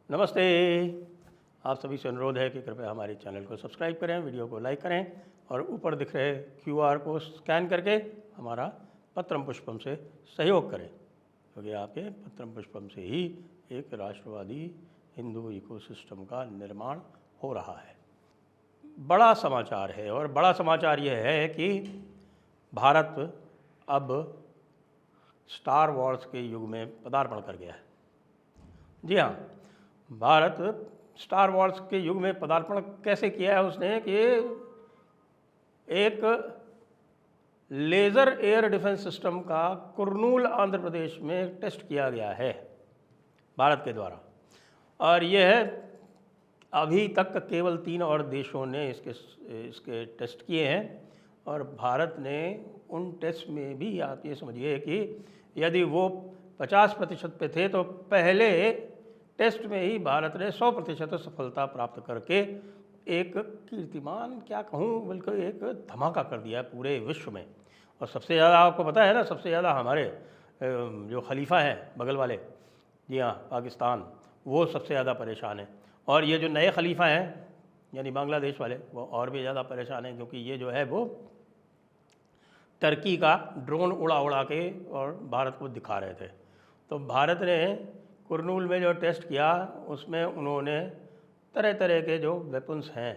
नमस्ते। आप सभी से अनुरोध है कि कृपया हमारे चैनल को सब्सक्राइब करें, वीडियो को लाइक करें और ऊपर दिख रहे QR को स्कैन करके हमारा पत्रम पुष्पम से सहयोग करें, क्योंकि आपके पत्रम पुष्पम से ही एक राष्ट्रवादी हिंदू इकोसिस्टम का निर्माण हो रहा है। बड़ा समाचार है और बड़ा समाचार यह है कि भारत अब स्टार वॉर्स के युग में पदार्पण कर गया है। जी हाँ, भारत स्टार वॉर्स के युग में पदार्पण कैसे किया है उसने कि एक लेज़र एयर डिफेंस सिस्टम का कुरनूल आंध्र प्रदेश में टेस्ट किया गया है भारत के द्वारा, और यह अभी तक केवल 3 और देशों ने इसके टेस्ट किए हैं। और भारत ने उन टेस्ट में भी, आप ये समझिए कि यदि वो 50% पे थे तो पहले टेस्ट में ही भारत ने 100% सफलता प्राप्त करके एक कीर्तिमान, क्या कहूँ, बल्कि एक धमाका कर दिया है पूरे विश्व में। और सबसे ज़्यादा आपको पता है ना, सबसे ज़्यादा हमारे जो खलीफा हैं बगल वाले, जी हाँ, पाकिस्तान, वो सबसे ज़्यादा परेशान है। और ये जो नए खलीफा हैं यानी बांग्लादेश वाले, वो और भी ज़्यादा परेशान हैं, क्योंकि ये जो है वो टर्की का ड्रोन उड़ा उड़ा के और भारत को दिखा रहे थे। तो भारत ने कुरनूल में जो टेस्ट किया उसमें उन्होंने तरह तरह के जो वेपन्स हैं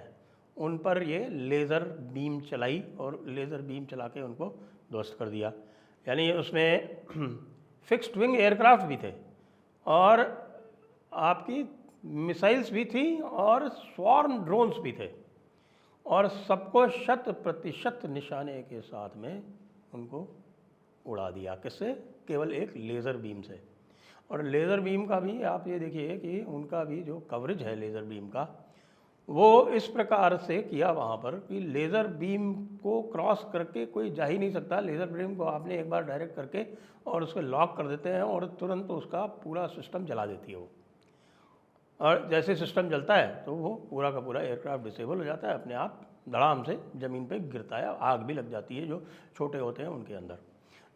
उन पर ये लेज़र बीम चलाई और लेज़र बीम चला के उनको ध्वस्त कर दिया। यानी उसमें फिक्स्ड विंग एयरक्राफ्ट भी थे और आपकी मिसाइल्स भी थी और स्वॉर्म ड्रोन्स भी थे, और सबको 100% निशाने के साथ में उनको उड़ा दिया। किससे? केवल एक लेज़र बीम से। और लेज़र बीम का भी आप ये देखिए कि उनका भी जो कवरेज है लेज़र बीम का, वो इस प्रकार से किया वहाँ पर कि लेज़र बीम को क्रॉस करके कोई जा ही नहीं सकता। लेज़र बीम को आपने एक बार डायरेक्ट करके और उसको लॉक कर देते हैं और तुरंत उसका पूरा सिस्टम जला देती है वो। और जैसे सिस्टम जलता है तो वो पूरा का पूरा एयरक्राफ्ट डिसेबल हो जाता है, अपने आप धड़ाम से ज़मीन पे गिरता है। आग भी लग जाती है, जो छोटे होते हैं उनके अंदर।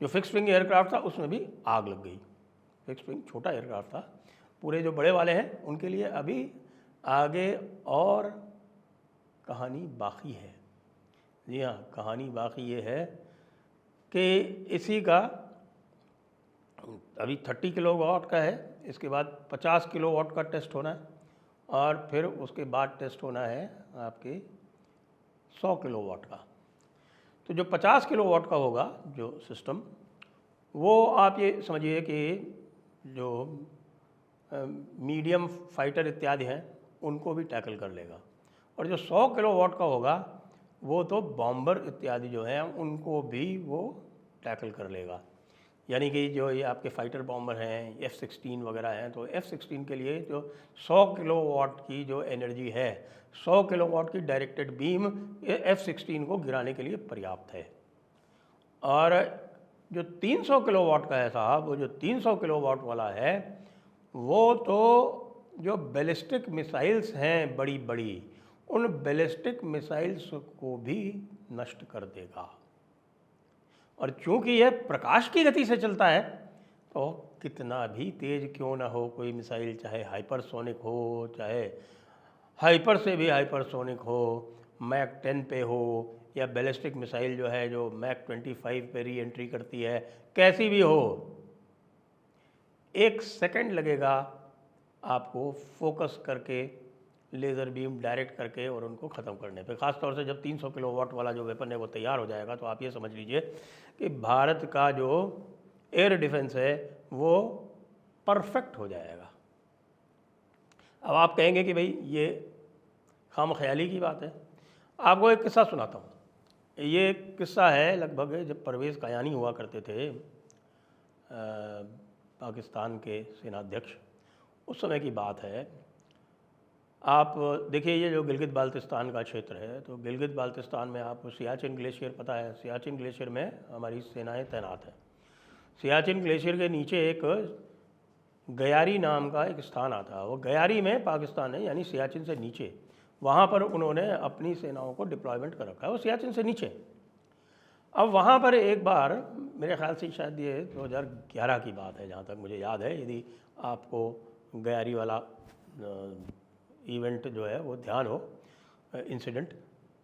जो फिक्स विंग एयरक्राफ्ट था उसमें भी आग लग गई। फिक्स विंग छोटा एयरक्राफ्ट था, पूरे जो बड़े वाले हैं उनके लिए अभी आगे और कहानी बाकी है। जी हाँ, कहानी बाकी ये है कि इसी का अभी 30 किलोवाट का है, इसके बाद 50 किलोवाट का टेस्ट होना है और फिर उसके बाद टेस्ट होना है आपके 100 किलोवाट का। तो जो 50 किलोवाट का होगा जो सिस्टम, वो आप ये समझिए कि जो मीडियम फाइटर इत्यादि हैं उनको भी टैकल कर लेगा। और जो 100 किलोवाट का होगा वो तो बॉम्बर इत्यादि जो हैं उनको भी वो टैकल कर लेगा। यानी कि जो ये आपके फाइटर बॉम्बर हैं, F-16 वगैरह हैं, तो F-16 के लिए जो 100 किलोवाट की जो एनर्जी है, 100 किलोवाट की डायरेक्टेड बीम F-16 को गिराने के लिए पर्याप्त है। और जो 300 किलोवाट का है साहब, वो जो 300 किलोवाट वाला है वो तो जो बैलिस्टिक मिसाइल्स हैं बड़ी बड़ी, उन बैलिस्टिक मिसाइल्स को भी नष्ट कर देगा। और चूंकि यह प्रकाश की गति से चलता है तो कितना भी तेज क्यों ना हो कोई मिसाइल, चाहे हाइपरसोनिक हो, चाहे हाइपर से भी हाइपरसोनिक हो, मैक 10 पे हो, या बैलिस्टिक मिसाइल जो है जो मैक 25 पे री एंट्री करती है, कैसी भी हो, 1 सेकंड लगेगा आपको फोकस करके लेज़र बीम डायरेक्ट करके और उनको ख़त्म करने पे। ख़ास तौर से जब 300 किलोवाट वाला जो वेपन है वो तैयार हो जाएगा तो आप ये समझ लीजिए कि भारत का जो एयर डिफेंस है वो परफेक्ट हो जाएगा। अब आप कहेंगे कि भाई ये खामख्याली की बात है। आपको एक किस्सा सुनाता हूँ। ये किस्सा है लगभग जब परवेज़ कायानी हुआ करते थे पाकिस्तान के सेनाध्यक्ष, उस समय की बात है। आप देखिए, ये जो गिलगित बाल्तिस्तान का क्षेत्र है, तो गिलगित बाल्तिस्तान में आपको सियाचिन ग्लेशियर पता है। सियाचिन ग्लेशियर में हमारी सेनाएं तैनात हैं। सियाचिन ग्लेशियर के नीचे एक गयारी नाम का एक स्थान आता है। वो गयारी में पाकिस्तान है, यानी सियाचिन से नीचे, वहाँ पर उन्होंने अपनी सेनाओं को डिप्लॉयमेंट कर रखा है, वो सियाचिन से नीचे। अब वहाँ पर एक बार, मेरे ख्याल से शायद ये 2011 की बात है जहाँ तक मुझे याद है, यदि आपको गयारी वाला इवेंट जो है वो ध्यान हो, इंसिडेंट,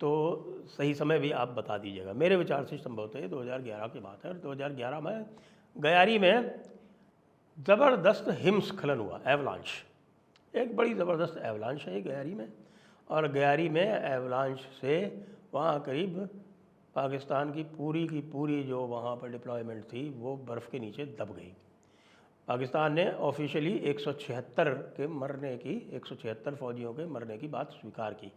तो सही समय भी आप बता दीजिएगा। मेरे विचार से संभवतः 2011 की बात है, और 2011 में गयारी में ज़बरदस्त हिमस्खलन हुआ, एवलांच, एक बड़ी ज़बरदस्त एवलांच है गयारी में। और गयारी में एवलांच से वहाँ करीब पाकिस्तान की पूरी जो वहाँ पर डिप्लॉयमेंट थी वो बर्फ़ के नीचे दब गई। पाकिस्तान ने ऑफिशियली 176 के मरने की, 176 फौजियों के मरने की बात स्वीकार की,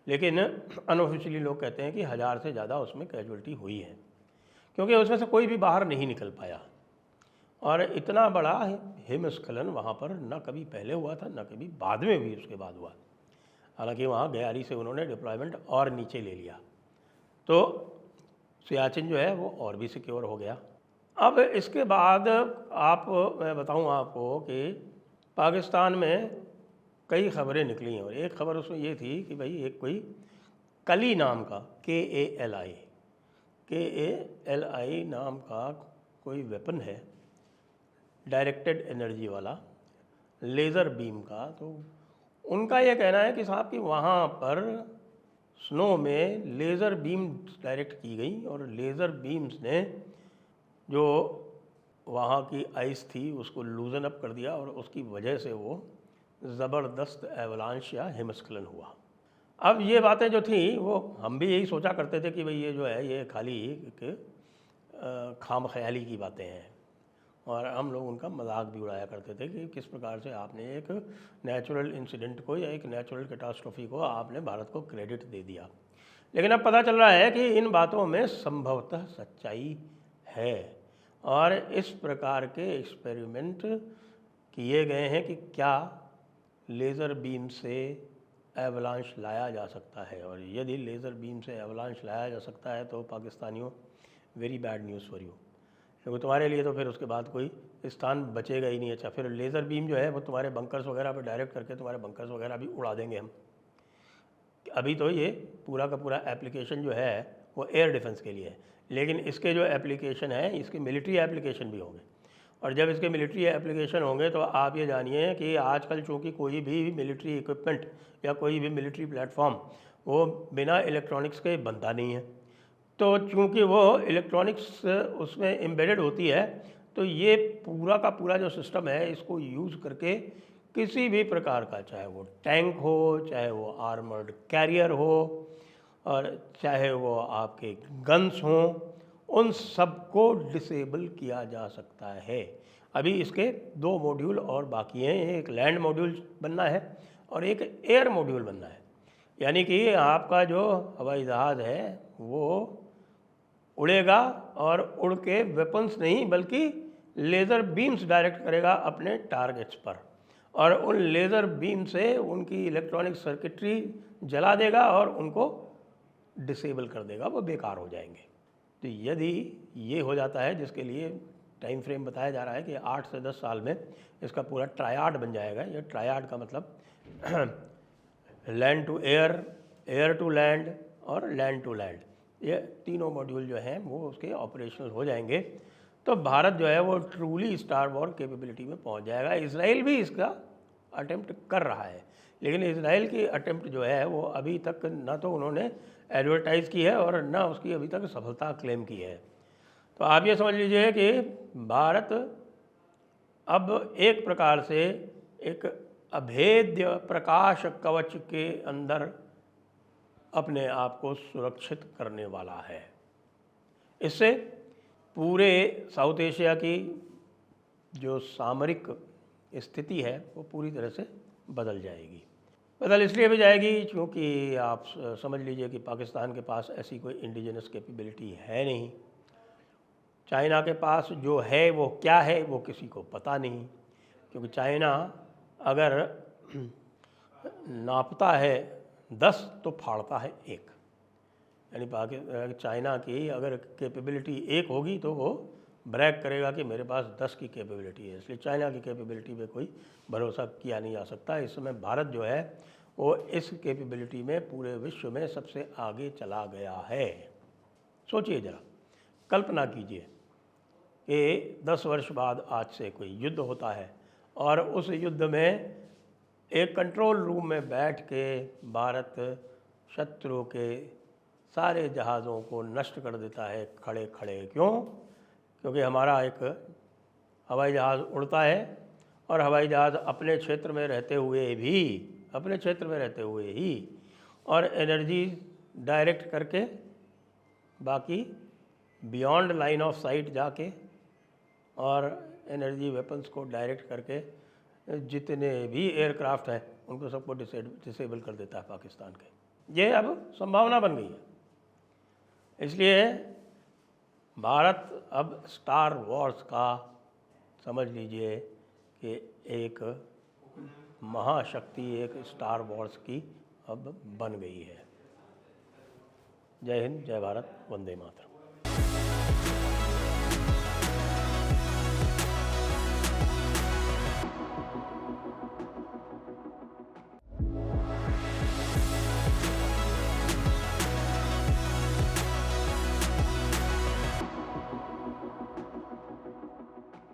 लेकिन अनऑफिशियली लोग कहते हैं कि 1000 से ज़्यादा उसमें कैजुअल्टी हुई है, क्योंकि उसमें से कोई भी बाहर नहीं निकल पाया। और इतना बड़ा हिमस्खलन वहाँ पर न कभी पहले हुआ था, न कभी बाद में भी उसके बाद हुआ। हालांकि वहाँ गयारी से उन्होंने डिप्लॉयमेंट और नीचे ले लिया, तो सियाचिन जो है वो और भी सिक्योर हो गया। अब इसके बाद मैं बताऊँ आपको कि पाकिस्तान में कई खबरें निकली हैं, और एक खबर उसमें ये थी कि भाई एक कोई कली नाम का KALI नाम का कोई वेपन है, डायरेक्टेड एनर्जी वाला, लेज़र बीम का। तो उनका ये कहना है कि साहब कि वहाँ पर स्नो में लेज़र बीम डायरेक्ट की गई, और लेज़र बीम्स ने जो वहाँ की आइस थी उसको लूजन अप कर दिया, और उसकी वजह से वो ज़बरदस्त एवलांच या हिमस्खलन हुआ। अब ये बातें जो थी वो हम भी यही सोचा करते थे कि भाई ये जो है ये खाली एक खाम ख्याली की बातें हैं, और हम लोग उनका मजाक भी उड़ाया करते थे कि किस प्रकार से आपने एक नेचुरल इंसिडेंट को या एक नेचुरल कैटास्ट्रोफी को आपने भारत को क्रेडिट दे दिया। लेकिन अब पता चल रहा है कि इन बातों में संभवतः सच्चाई है, और इस प्रकार के एक्सपेरिमेंट किए गए हैं कि क्या लेज़र बीम से एवलांच लाया जा सकता है। और यदि लेज़र बीम से एवलांच लाया जा सकता है तो पाकिस्तानियों, very bad news for you, क्योंकि तुम्हारे लिए तो फिर उसके बाद कोई स्थान बचेगा ही नहीं। अच्छा, फिर लेज़र बीम जो है वो तुम्हारे बंकर्स वगैरह पर डायरेक्ट करके तुम्हारे बंकर्स वगैरह भी उड़ा देंगे हम। अभी तो ये पूरा का पूरा एप्लीकेशन जो है वो एयर डिफेंस के लिए है, लेकिन इसके जो एप्लीकेशन है इसके मिलिट्री एप्लीकेशन भी होंगे। और जब इसके मिलिट्री एप्लीकेशन होंगे तो आप ये जानिए कि आजकल चूँकि कोई भी मिलिट्री इक्विपमेंट या कोई भी मिलिट्री प्लेटफॉर्म वो बिना इलेक्ट्रॉनिक्स के बनता नहीं है। तो चूँकि वो इलेक्ट्रॉनिक्स उसमें एम्बेडेड होती है, तो ये पूरा का पूरा जो सिस्टम है इसको यूज़ करके किसी भी प्रकार का, चाहे वो टैंक हो, चाहे वो आर्मर्ड कैरियर हो, और चाहे वो आपके गन्स हों, उन सबको डिसेबल किया जा सकता है। अभी इसके 2 मॉड्यूल और बाकी हैं, एक लैंड मॉड्यूल बनना है और एक एयर मॉड्यूल बनना है। यानी कि आपका जो हवाई जहाज़ है वो उड़ेगा, और उड़ के वेपन्स नहीं बल्कि लेज़र बीम्स डायरेक्ट करेगा अपने टारगेट्स पर, और उन लेज़र बीम से उनकी इलेक्ट्रॉनिक सर्किटरी जला देगा और उनको डिसेबल कर देगा, वो बेकार हो जाएंगे। तो यदि ये हो जाता है, जिसके लिए टाइम फ्रेम बताया जा रहा है कि 8 से 10 साल में इसका पूरा ट्रायड बन जाएगा। ये ट्रायड का मतलब land to air, air to land और लैंड टू लैंड, ये तीनों मॉड्यूल जो हैं वो उसके ऑपरेशनल हो जाएंगे, तो भारत जो है वो ट्रूली स्टार वॉर कैपेबिलिटी में पहुंच जाएगा। इजराइल भी इसका अटेम्प्ट कर रहा है, लेकिन इजराइल की अटेम्प्ट जो है वो अभी तक ना तो उन्होंने एडवर्टाइज़ की है और ना उसकी अभी तक सफलता क्लेम की है। तो आप ये समझ लीजिए कि भारत अब एक प्रकार से एक अभेद्य प्रकाश कवच के अंदर अपने आप को सुरक्षित करने वाला है। इससे पूरे साउथ एशिया की जो सामरिक स्थिति है वो पूरी तरह से बदल जाएगी। बदल इसलिए भी जाएगी क्योंकि आप समझ लीजिए कि पाकिस्तान के पास ऐसी कोई इंडिजिनस कैपेबिलिटी है नहीं। चाइना के पास जो है वो क्या है वो किसी को पता नहीं, क्योंकि चाइना अगर नापता है 10 तो फाड़ता है 1। यानी चाइना की अगर कैपेबिलिटी 1 होगी तो वो ब्रैग करेगा कि मेरे पास 10 की कैपेबिलिटी है। इसलिए चाइना की कैपेबिलिटी पे कोई भरोसा किया नहीं जा सकता। इस समय भारत जो है वो इस कैपेबिलिटी में पूरे विश्व में सबसे आगे चला गया है। सोचिए ज़रा, कल्पना कीजिए कि 10 वर्ष बाद आज से कोई युद्ध होता है और उस युद्ध में एक कंट्रोल रूम में बैठ के भारत शत्रु के सारे जहाज़ों को नष्ट कर देता है खड़े खड़े। क्यों? क्योंकि हमारा एक हवाई जहाज़ उड़ता है और हवाई जहाज़ अपने क्षेत्र में रहते हुए ही और एनर्जी डायरेक्ट करके बाकी बियॉन्ड लाइन ऑफ साइट जाके और एनर्जी वेपन्स को डायरेक्ट करके जितने भी एयरक्राफ्ट हैं उनको सबको डिसेबल कर देता है पाकिस्तान के। ये अब संभावना बन गई है। इसलिए भारत अब स्टार वॉर्स का समझ लीजिए कि एक महाशक्ति, एक स्टार वॉर्स की अब बन गई है। जय हिंद, जय भारत, वंदे मातरम।